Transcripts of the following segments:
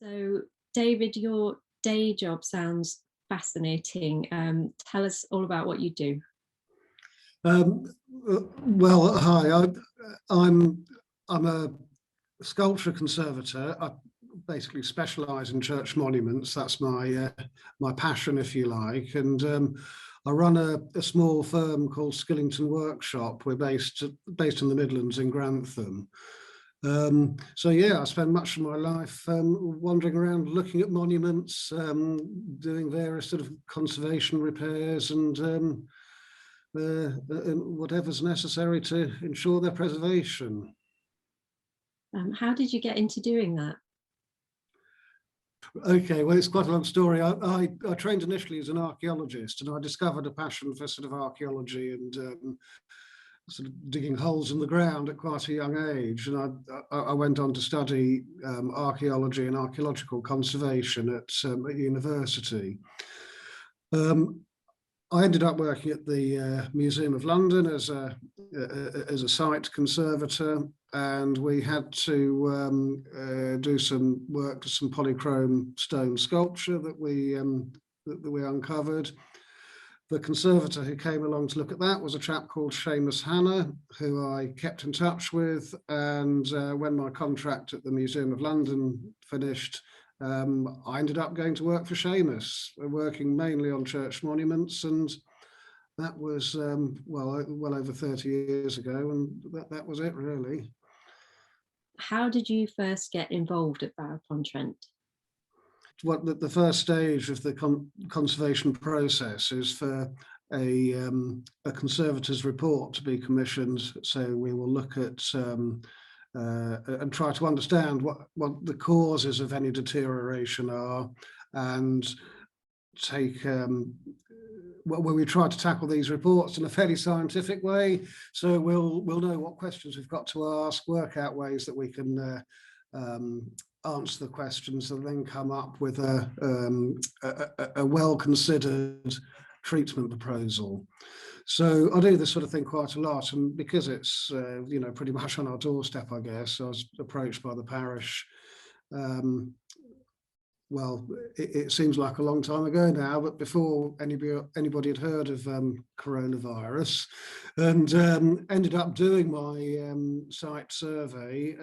So, David, your day job sounds fascinating. Tell us all about what you do. Um, well, hi. I'm a sculpture conservator. I basically specialise in church monuments. That's my passion, if you like. And I run a small firm called Skillington Workshop. We're based in the Midlands in Grantham. So yeah, I spend much of my life wandering around looking at monuments, doing various sort of conservation repairs and whatever's necessary to ensure their preservation. How did you get into doing that? Okay, well, it's quite a long story. I trained initially as an archaeologist, and I discovered a passion for sort of archaeology and sort of digging holes in the ground at quite a young age. And I went on to study archaeology and archaeological conservation at university. I ended up working at the Museum of London as a site conservator, and we had to do some work to some polychrome stone sculpture that we uncovered. The conservator who came along to look at that was a chap called Seamus Hannah, who I kept in touch with, and when my contract at the Museum of London finished, I ended up going to work for Seamus, working mainly on church monuments, and that was well over 30 years ago, and that was it really. How did you first get involved at Barrow Upon Trent? What the first stage of the conservation process is for a conservator's report to be commissioned. So we will look at and try to understand what the causes of any deterioration are, and take well, we try to tackle these reports in a fairly scientific way. So we'll know what questions we've got to ask, work out ways that we can answer the questions, and then come up with a well-considered treatment proposal. So I do this sort of thing quite a lot, and because it's pretty much on our doorstep, I guess, I was approached by the parish. Well, it seems like a long time ago now, but before anybody had heard of coronavirus, and ended up doing my site survey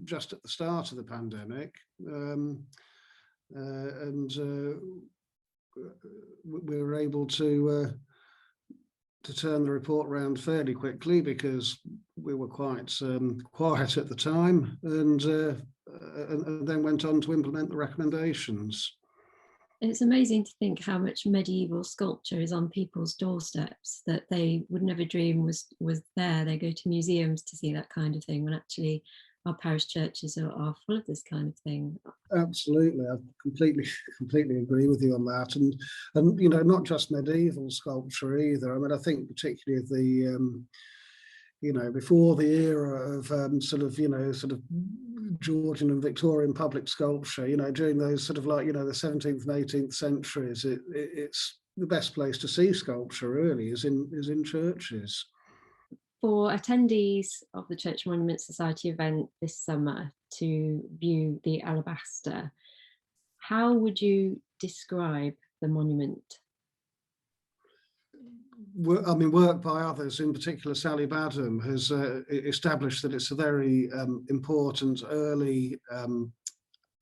just at the start of the pandemic, and we were able to turn the report around fairly quickly because we were quite quiet at the time, and then went on to implement the recommendations. It's amazing to think how much medieval sculpture is on people's doorsteps that they would never dream was there. They go to museums to see that kind of thing, when actually our parish churches are full of this kind of thing. Absolutely, I completely agree with you on that, and not just medieval sculpture either. I mean, I think particularly the before the era of sort of Georgian and Victorian public sculpture, during those sort of like the 17th and 18th centuries, it's the best place to see sculpture really is in churches. For attendees of the Church Monument Society event this summer to view the alabaster, how would you describe the monument? Work by others, in particular Sally Badham, has established that it's a very important early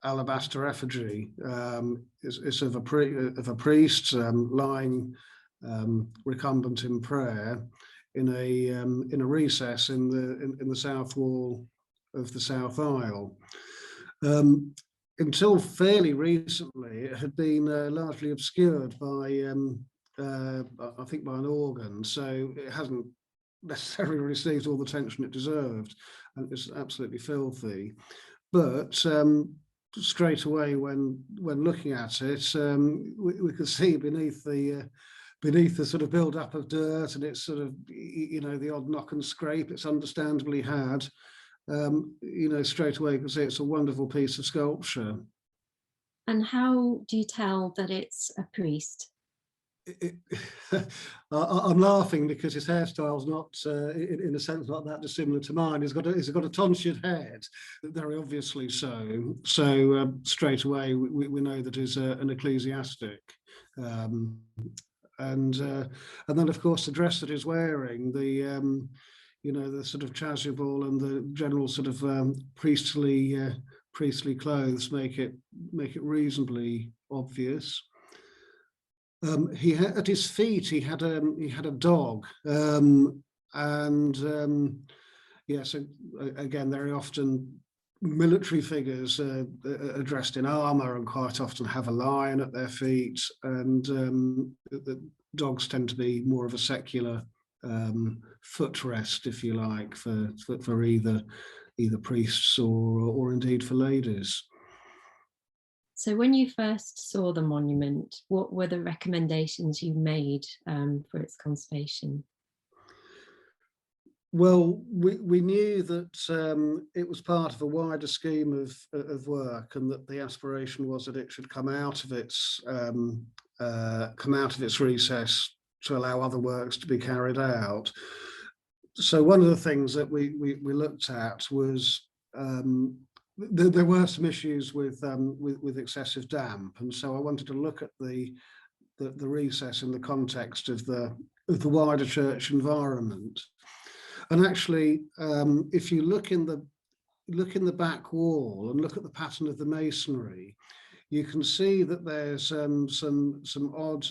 alabaster effigy. It's of a priest lying recumbent in prayer in a recess in the south wall of the south aisle. Until fairly recently, it had been largely obscured by I think by an organ, so it hasn't necessarily received all the attention it deserved, and it's absolutely filthy. But straight away, when looking at it, we could see beneath the sort of build-up of dirt, and it's sort of the odd knock and scrape it's understandably had. Straight away you can see it's a wonderful piece of sculpture. And how do you tell that it's a priest? it, I'm laughing because his hairstyle's not, in a sense, not that dissimilar to mine. He's got a tonsured head, very obviously so. So straight away we know that he's an ecclesiastic, and then of course the dress that he's wearing, the sort of chasuble and the general sort of priestly clothes make it reasonably obvious. He had at his feet he had a dog, and yeah, so again, very often military figures are dressed in armour and quite often have a lion at their feet, and the dogs tend to be more of a secular footrest, if you like, for either priests or indeed for ladies. So when you first saw the monument, what were the recommendations you made for its conservation? Well, we knew that it was part of a wider scheme of work, and that the aspiration was that it should come out of its recess to allow other works to be carried out. So one of the things that we looked at was there were some issues with excessive damp, and so I wanted to look at the recess in the context of the wider church environment. And actually, if you look in the back wall and look at the pattern of the masonry, you can see that there's some odd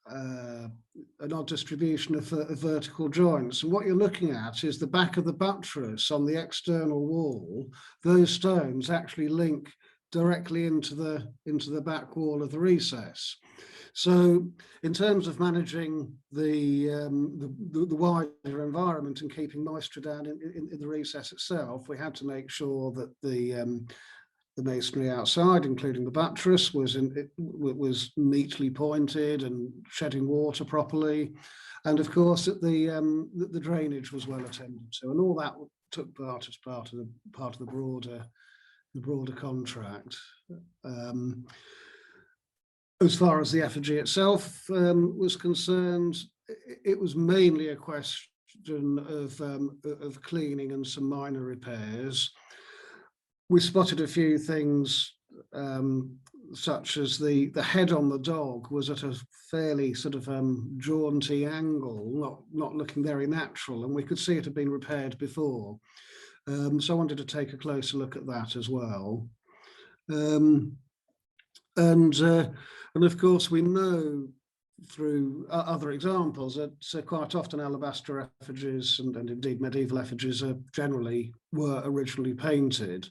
an odd distribution of vertical joints. And what you're looking at is the back of the buttress on the external wall. Those stones actually link directly into the back wall of the recess. So in terms of managing the wider environment and keeping moisture down in the recess itself, we had to make sure that the masonry outside, including the buttress, was neatly pointed and shedding water properly, and of course that the drainage was well attended to, and all that took part as part of the broader contract. As far as the effigy itself was concerned, it was mainly a question of cleaning and some minor repairs. We spotted a few things, such as the head on the dog was at a fairly sort of jaunty angle, not looking very natural, and we could see it had been repaired before. So I wanted to take a closer look at that as well. And of course we know through other examples that quite often alabaster effigies and indeed medieval effigies were originally painted.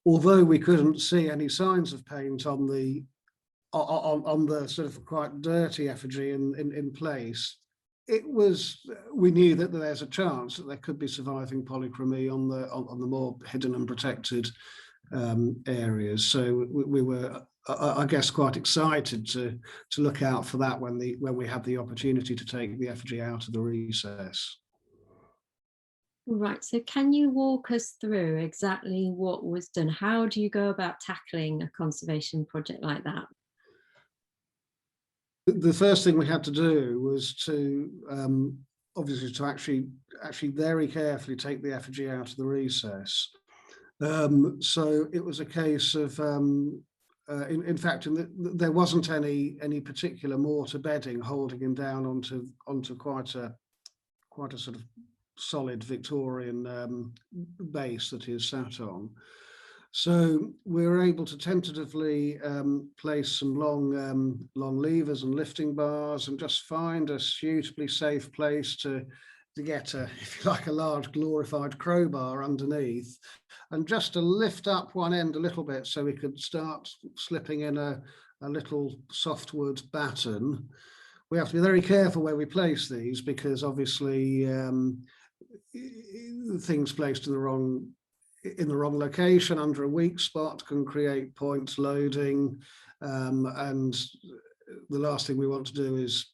Although we couldn't see any signs of paint on the sort of quite dirty effigy in place, we knew that there's a chance that there could be surviving polychromy on the more hidden and protected areas. So we were, I guess, quite excited to look out for that when we had the opportunity to take the effigy out of the recess. Right, so can you walk us through exactly what was done? How do you go about tackling a conservation project like that? The first thing we had to do was to obviously to actually very carefully take the effigy out of the recess. So it was a case of in fact there wasn't any particular mortar bedding holding him down onto quite a sort of solid Victorian base that he is sat on. So we were able to tentatively place some long levers and lifting bars and just find a suitably safe place to get if you like, a large glorified crowbar underneath, and just to lift up one end a little bit so we could start slipping in a little softwood batten. We have to be very careful where we place these, because obviously things placed in the wrong location under a weak spot can create points loading, and the last thing we want to do is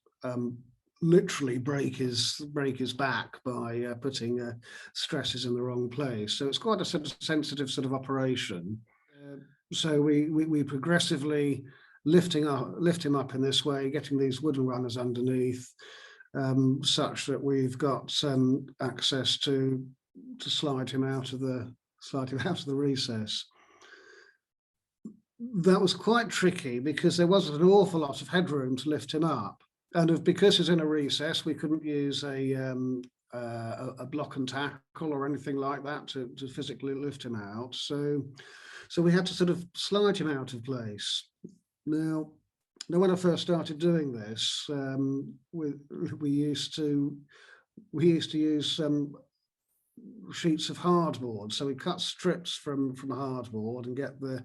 literally break his back by putting stresses in the wrong place. So it's quite a sort of sensitive sort of operation. So we progressively lift him up in this way, getting these wooden runners underneath, such that we've got access to slide him out of the recess. That was quite tricky because there wasn't an awful lot of headroom to lift him up, and because he's in a recess, we couldn't use a block and tackle or anything like that to physically lift him out. So we had to sort of slide him out of place. Now when I first started doing this, we used to use sheets of hardboard. So we cut strips from hardboard and get the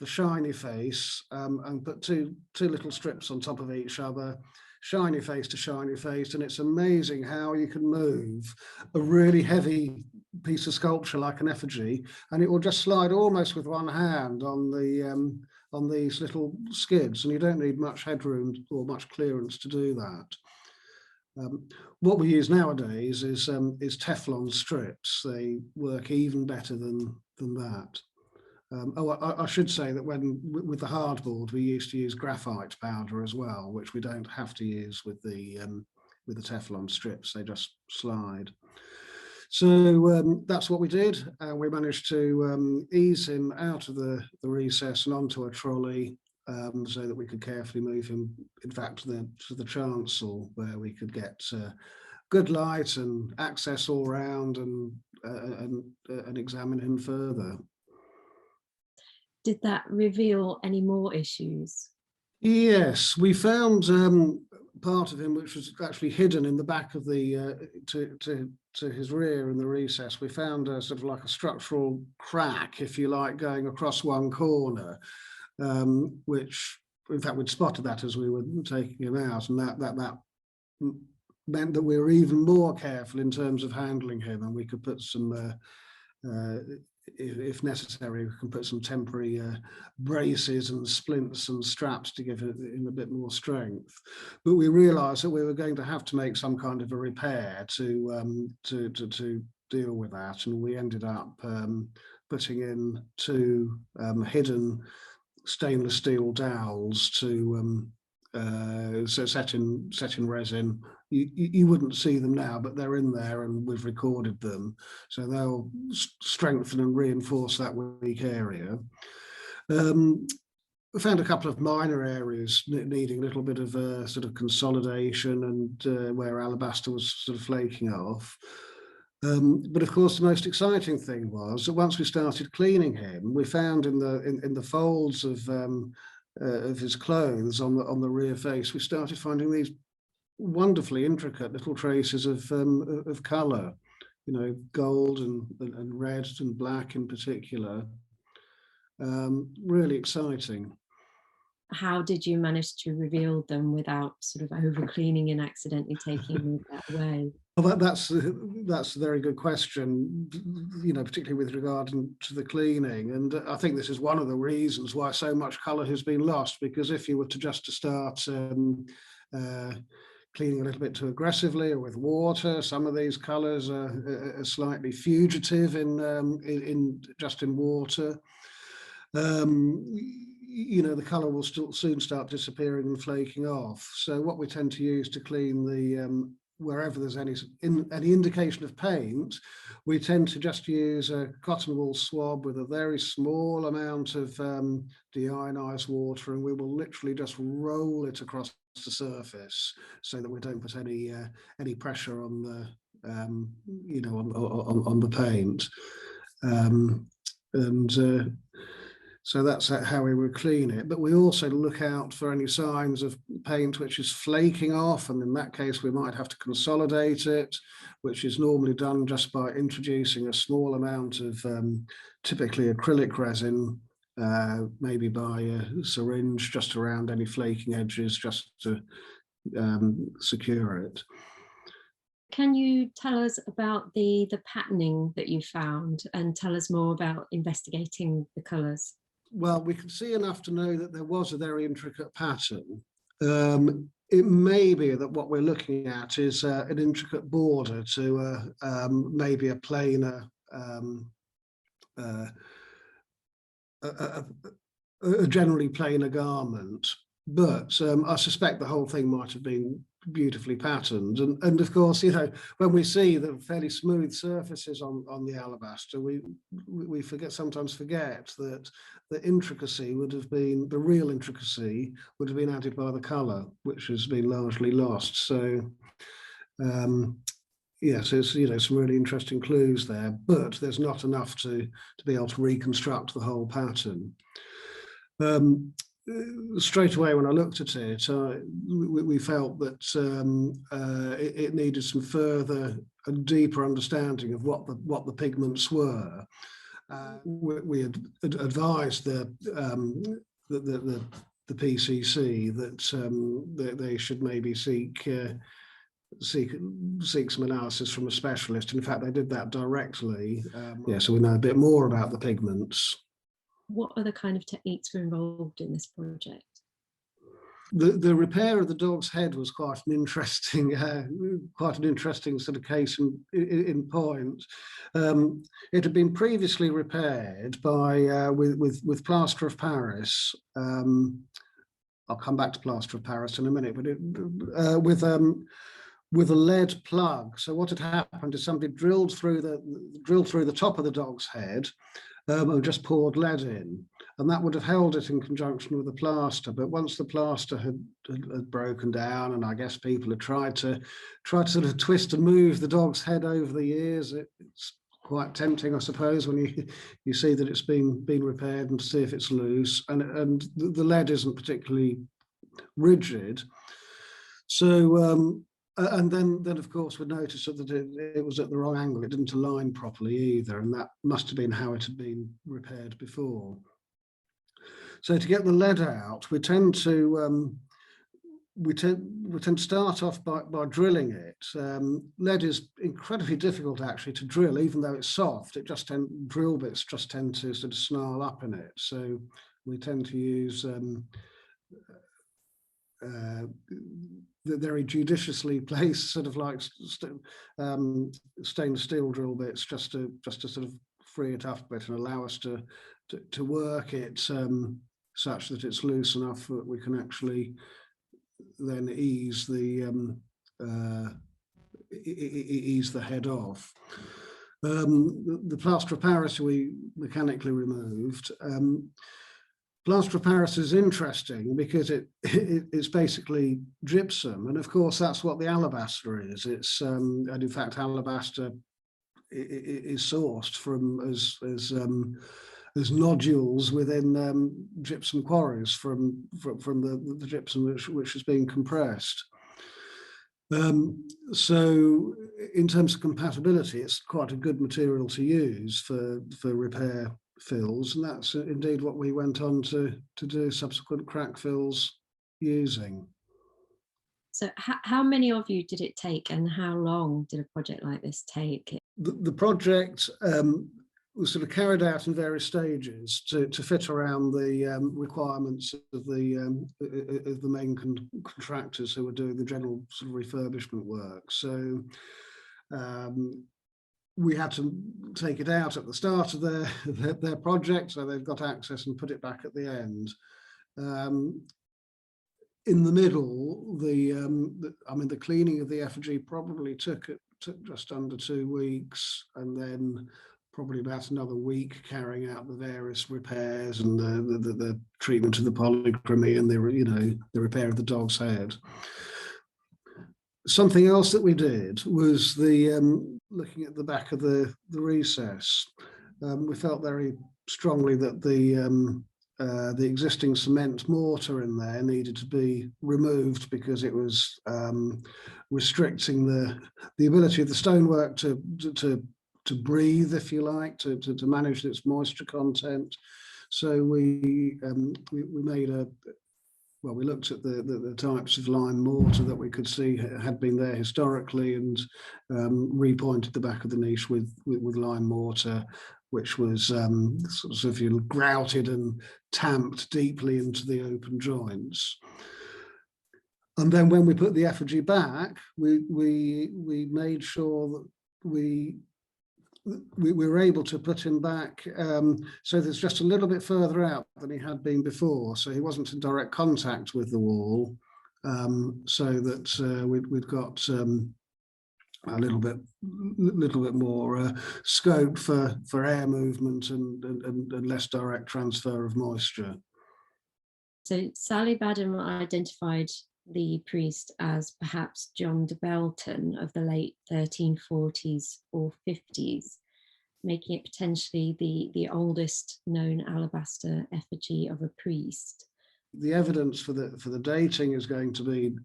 shiny face, and put two little strips on top of each other, shiny face to shiny face, and it's amazing how you can move a really heavy piece of sculpture like an effigy, and it will just slide almost with one hand on these little skids, and you don't need much headroom or much clearance to do that. What we use nowadays is Teflon strips. They work even better than that. I should say that with the hardboard, we used to use graphite powder as well, which we don't have to use with the Teflon strips. They just slide. So that's what we did. We managed to ease him out of the recess and onto a trolley, so that we could carefully move him, in fact, to the chancel, where we could get good light and access all round and examine him further. Did that reveal any more issues? Yes, we found part of him which was actually hidden in the back of the to his rear in the recess. We found a sort of like a structural crack, if you like, going across one corner, which, in fact, we'd spotted that as we were taking him out, and that meant that we were even more careful in terms of handling him, and we could put some if necessary, we can put some temporary braces and splints and straps to give him a bit more strength. But we realised that we were going to have to make some kind of a repair to deal with that, and we ended up putting in two hidden stainless steel dowels to so set in resin. You wouldn't see them now, but they're in there and we've recorded them. So they'll strengthen and reinforce that weak area. We found a couple of minor areas needing a little bit of sort of consolidation, and where alabaster was sort of flaking off. But of course, the most exciting thing was that once we started cleaning him, we found in the folds of his clothes on the rear face, we started finding these wonderfully intricate little traces of colour, you know, gold and red and black in particular. Really exciting. How did you manage to reveal them without sort of over cleaning and accidentally taking that away? Well, that's a very good question, you know, particularly with regard to the cleaning. And I think this is one of the reasons why so much colour has been lost, because if you were to start cleaning a little bit too aggressively or with water, some of these colours are slightly fugitive in water. You know, the colour will soon start disappearing and flaking off. So what we tend to use to clean the wherever there's any indication of paint, we tend to just use a cotton wool swab with a very small amount of deionized water, and we will literally just roll it across the surface so that we don't put any pressure on the you know, on the paint, so that's how we would clean it. But we also look out for any signs of paint which is flaking off, and in that case we might have to consolidate it, which is normally done just by introducing a small amount of typically acrylic resin, maybe by a syringe, just around any flaking edges, just to secure it. Can you tell us about the patterning that you found, and tell us more about investigating the colours? Well, we could see enough to know that there was a very intricate pattern. It may be that what we're looking at is an intricate border to maybe a plainer a generally plainer garment. But I suspect the whole thing might have been beautifully patterned. And of course, you know, when we see the fairly smooth surfaces on the alabaster, we sometimes forget that the intricacy would have been, the real intricacy would have been added by the colour, which has been largely lost. So yes, it's, you know, some really interesting clues there, but there's not enough to be able to reconstruct the whole pattern. Straight away when I looked at it, we felt that it needed some further and deeper understanding of what the pigments were. We had advised the PCC that they should maybe seek some analysis from a specialist. In fact, they did that directly. Yeah, so we know a bit more about the pigments. What other kind of techniques were involved in this project? The repair of the dog's head was quite an interesting sort of case in point. It had been previously repaired by with plaster of Paris. I'll come back to plaster of Paris in a minute, but with a lead plug. So what had happened is somebody drilled through the top of the dog's head. And just poured lead in, and that would have held it in conjunction with the plaster. But once the plaster had broken down, and I guess people had tried to sort of twist and move the dog's head over the years, it's quite tempting, I suppose, when you see that it's been repaired and to see if it's loose. And the lead isn't particularly rigid, so. And then of course we noticed that it was at the wrong angle. It didn't align properly either, and that must have been how it had been repaired before. So to get the lead out, we tend to start off by drilling it. Lead is incredibly difficult actually to drill, even though it's soft. Drill bits just tend to sort of snarl up in it. So we tend to use the very judiciously placed sort of like stainless steel drill bits, just to sort of free it up a bit and allow us to work it such that it's loose enough that we can actually then ease the head off. The plaster of Paris we mechanically removed. Plaster of Paris is interesting because it's basically gypsum, and of course that's what the alabaster is. It's and in fact alabaster is sourced from as nodules within gypsum quarries from the gypsum which is being compressed. So in terms of compatibility, it's quite a good material to use for repair fills, and that's indeed what we went on to do subsequent crack fills using. So how many of you did it take, and how long did a project like this take? The project was sort of carried out in various stages to fit around the requirements of the main contractors who were doing the general sort of refurbishment work. So we had to take it out at the start of their project, so they've got access, and put it back at the end. In the middle, the cleaning of the effigy probably took just under 2 weeks, and then probably about another week carrying out the various repairs and the treatment of the polychromy and the repair of the dog's head. Something else that we did was looking at the back of the recess. We felt very strongly that the existing cement mortar in there needed to be removed because it was restricting the ability of the stonework to breathe, if you like, to manage its moisture content. So we made we looked at the types of lime mortar that we could see had been there historically, and repointed the back of the niche with lime mortar, which was sort of, if you grouted and tamped deeply into the open joints. And then when we put the effigy back, we made sure that we we were able to put him back, so there's just a little bit further out than he had been before, so he wasn't in direct contact with the wall, so that we'd got a little bit more scope for air movement and less direct transfer of moisture. So Sally Badham identified the priest as perhaps John de Belton of the late 1340s or 50s, making it potentially the oldest known alabaster effigy of a priest. The evidence for the dating is going to be,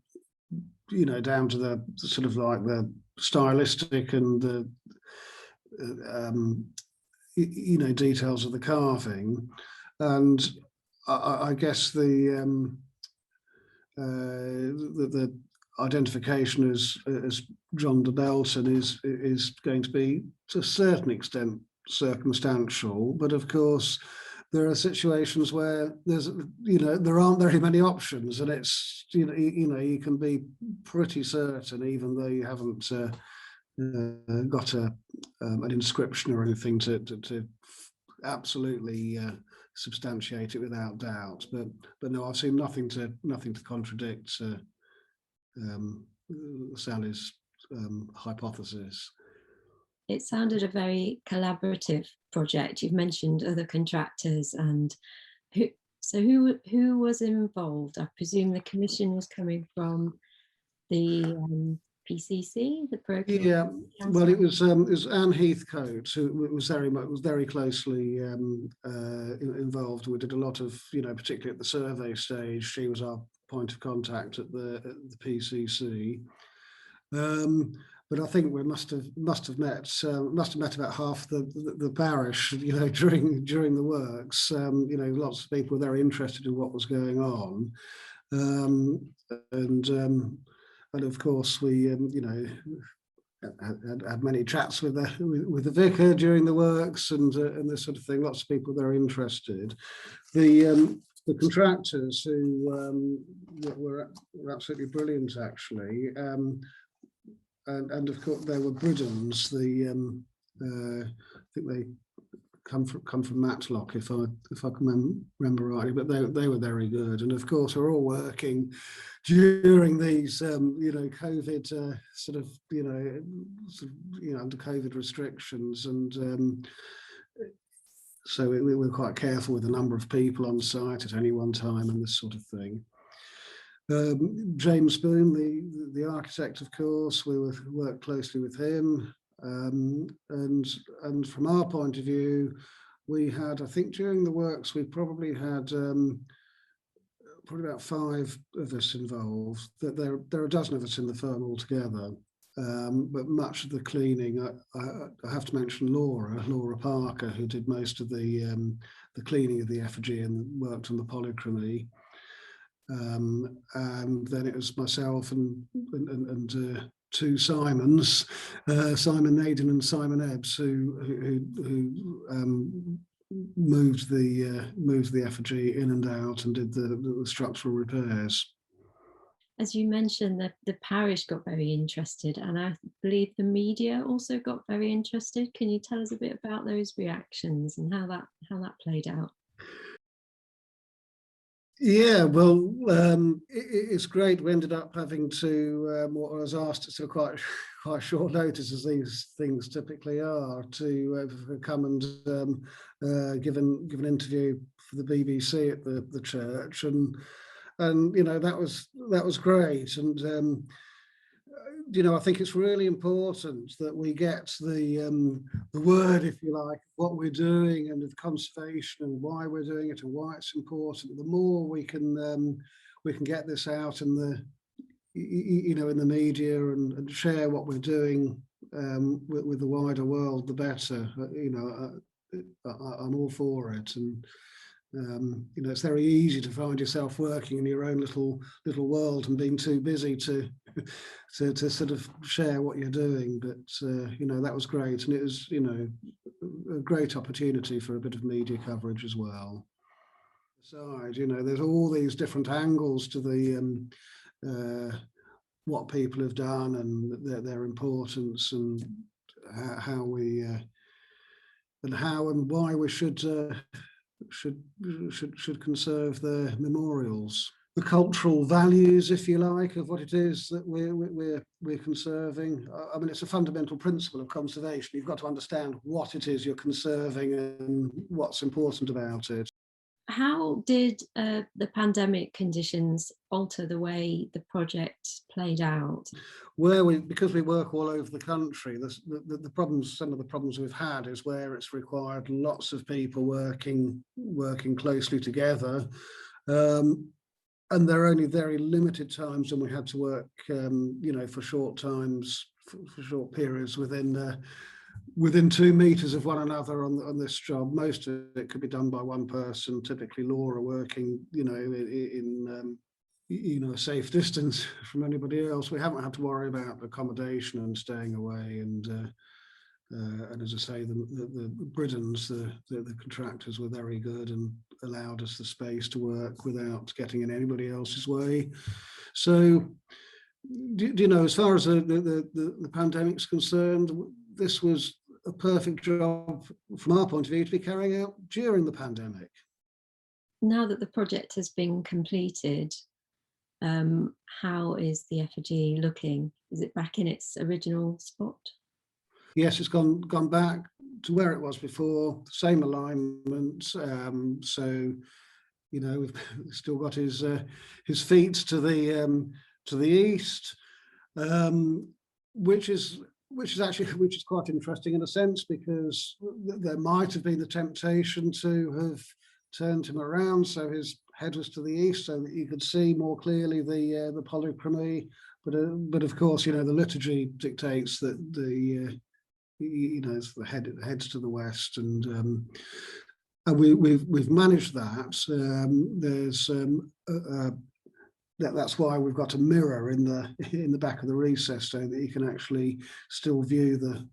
down to the sort of like the stylistic and the details of the carving, and I guess the identification as John de Belton is going to be to a certain extent circumstantial, but of course there are situations where there aren't very many options, and it's you can be pretty certain, even though you haven't got an inscription or anything to absolutely substantiate it without doubt. But no, I've seen nothing to contradict Sally's hypothesis. It sounded a very collaborative project. You've mentioned other contractors, and who was involved? I presume the commission was coming from the PCC, the Procurement. Yeah, well, it was Anne Heathcote who was very closely involved. We did a lot of, particularly at the survey stage. She was our point of contact at the PCC. But I think we must have met about half the parish, during the works. Lots of people were very interested in what was going on, and of course we had many chats with the vicar during the works and this sort of thing. Lots of people very interested. The contractors who were absolutely brilliant, actually. And of course there were Bridens. I think they come from Matlock, if I can remember rightly, but they were very good. And of course we're all working during these COVID under COVID restrictions, and so we were quite careful with the number of people on site at any one time and this sort of thing. James Boone, the architect, of course, we worked closely with him, and from our point of view, we had, I think, during the works, we probably had probably about 5 of us involved. That there are a dozen of us in the firm altogether, but much of the cleaning, I have to mention Laura Parker, who did most of the cleaning of the effigy and worked on the polychromy. And then it was myself and 2 Simons, Simon Naden and Simon Ebbs, who moved the effigy in and out and did the structural repairs. As you mentioned, the parish got very interested, and I believe the media also got very interested. Can you tell us a bit about those reactions and how that played out? Yeah, well, it's great. We ended up having to, what I was asked to quite short notice, as these things typically are, to come and give an interview for the BBC at the church, and that was great. And I think it's really important that we get the word, if you like, what we're doing and of conservation and why we're doing it and why it's important. The more we can get this out in the in the media and share what we're doing with the wider world, the better. I'm all for it. And it's very easy to find yourself working in your own little world and being too busy to sort of share what you're doing. But that was great, and it was a great opportunity for a bit of media coverage as well. Besides, there's all these different angles to the what people have done and their importance, and how we how and why we should conserve their memorials. The cultural values, if you like, of what it is that we're conserving. I mean, it's a fundamental principle of conservation. You've got to understand what it is you're conserving and what's important about it. How did the pandemic conditions alter the way the project played out? Because we work all over the country, the problems, some of the problems we've had is where it's required lots of people working closely together. And there are only very limited times when we had to work, for short times, for short periods within 2 meters of one another on this job. Most of it could be done by one person, typically Laura, working, in a safe distance from anybody else. We haven't had to worry about accommodation and staying away. And as I say, the Britons, the contractors, were very good and allowed us the space to work without getting in anybody else's way. So, as far as the pandemic's concerned, this was a perfect job from our point of view to be carrying out during the pandemic. Now that the project has been completed, how is the effigy looking? Is it back in its original spot? Yes, it's gone back to where it was before, same alignment. So, we've still got his feet to the east, which is quite interesting in a sense, because there might have been the temptation to have turned him around so his head was to the east, so that you could see more clearly the polychromy. But of course, the liturgy dictates that the heads to the west, and we've managed that. That's why we've got a mirror in the back of the recess, so that you can actually still view the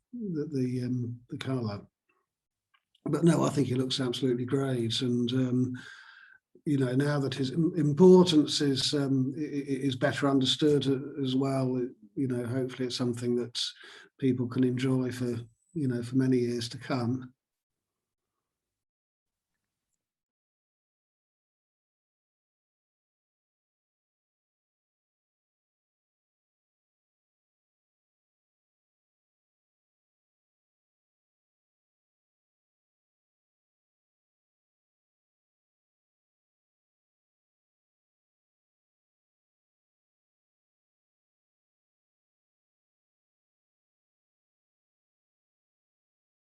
colour. But no, I think he looks absolutely great, and now that his importance is better understood as well, hopefully it's something that people can enjoy for many years to come.